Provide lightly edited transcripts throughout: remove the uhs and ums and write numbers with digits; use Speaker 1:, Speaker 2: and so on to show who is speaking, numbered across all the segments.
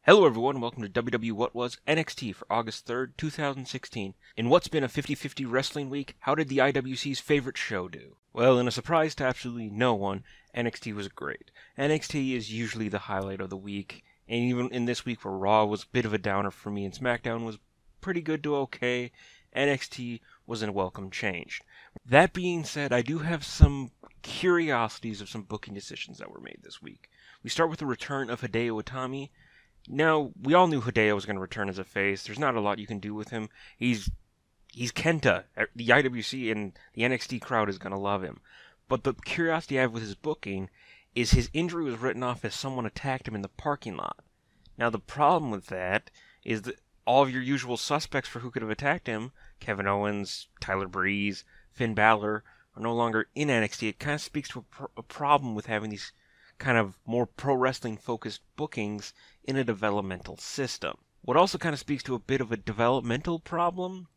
Speaker 1: Hello everyone, welcome to WWWhatwas NXT for August 3rd, 2016. In what's been a 50-50 wrestling week, how did the IWC's favorite show do? Well, in a surprise to absolutely no one, NXT was great. NXT is usually the highlight of the week, and even in this week where Raw was a bit of a downer for me and SmackDown was pretty good to okay, NXT was a welcome change. That being said, I do have some curiosities of some booking decisions that were made this week. We start with the return of Hideo Itami. Now, we all knew Hideo was going to return as a face. There's not a lot you can do with him. He's Kenta. The IWC and the NXT crowd is going to love him. But the curiosity I have with his booking is his injury was written off as someone attacked him in the parking lot. Now, the problem with that is that all of your usual suspects for who could have attacked him, Kevin Owens, Tyler Breeze, Finn Balor, are no longer in NXT. It kind of speaks to a problem with having these kind of more pro wrestling focused bookings in a developmental system. What also kind of speaks to a bit of a developmental problem,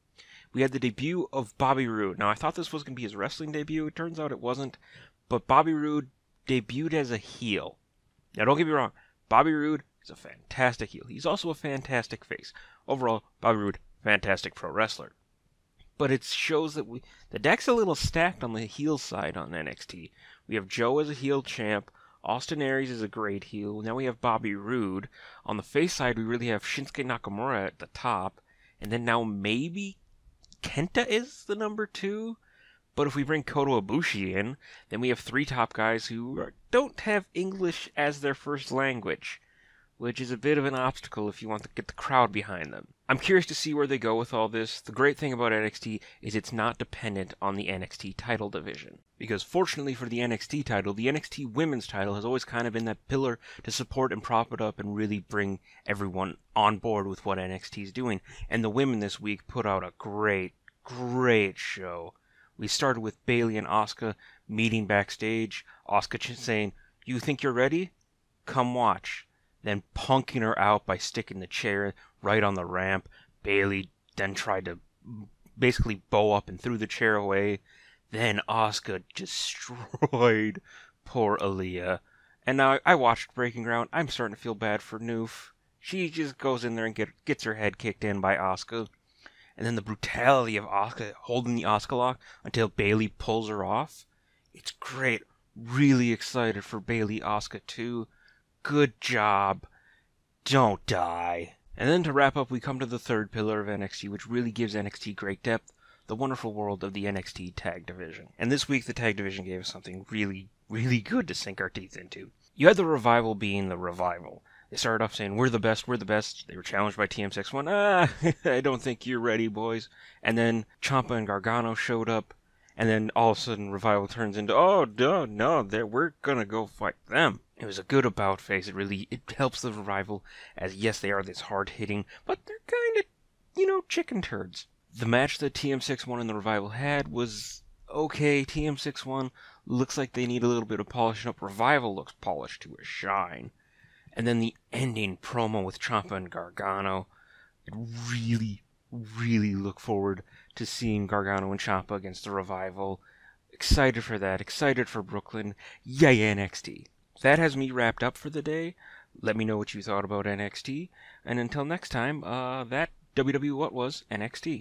Speaker 1: we had the debut of Bobby Roode. Now I thought this was going to be his wrestling debut, it turns out it wasn't, but Bobby Roode debuted as a heel. Now don't get me wrong, Bobby Roode is a fantastic heel. He's also a fantastic face. Overall, Bobby Roode, fantastic pro wrestler. But it shows that the deck's a little stacked on the heel side on NXT. We have Joe as a heel champ, Austin Aries is a great heel. Now we have Bobby Roode. On the face side, we really have Shinsuke Nakamura at the top. And then now maybe Kenta is the number 2. But if we bring Kota Ibushi in, then we have 3 top guys who don't have English as their first language, which is a bit of an obstacle if you want to get the crowd behind them. I'm curious to see where they go with all this. The great thing about NXT is it's not dependent on the NXT title division. Because fortunately for the NXT title, the NXT women's title has always kind of been that pillar to support and prop it up and really bring everyone on board with what NXT is doing. And the women this week put out a great show. We started with Bayley and Asuka meeting backstage. Asuka saying, "You think you're ready? Come watch." Then punking her out by sticking the chair right on the ramp. Bayley then tried to basically bow up and threw the chair away. Then Asuka destroyed poor Aaliyah. And now I watched Breaking Ground. I'm starting to feel bad for Noof. She just goes in there and gets her head kicked in by Asuka. And then the brutality of Asuka holding the Asuka lock until Bayley pulls her off. It's great. Really excited for Bayley Asuka 2. Good job. Don't die. And then to wrap up, we come to the third pillar of NXT, which really gives NXT great depth, the wonderful world of the NXT tag division. And this week, the tag division gave us something really good to sink our teeth into. You had the Revival being the Revival. They started off saying, we're the best. They were challenged by TM61. I don't think you're ready, boys. And then Ciampa and Gargano showed up. And then all of a sudden, Revival turns into, oh, no, we're gonna go fight them. It was a good about face. It helps the Revival, as yes, they are this hard-hitting, but they're kind of, chicken turds. The match that TM61 and the Revival had was okay. TM61 looks like they need a little bit of polishing up. Revival looks polished to a shine. And then the ending promo with Ciampa and Gargano. I really look forward to seeing Gargano and Ciampa against the Revival. Excited for that. Excited for Brooklyn. Yay, NXT. That has me wrapped up for the day. Let me know what you thought about NXT. And until next time, that WWWhatwas NXT.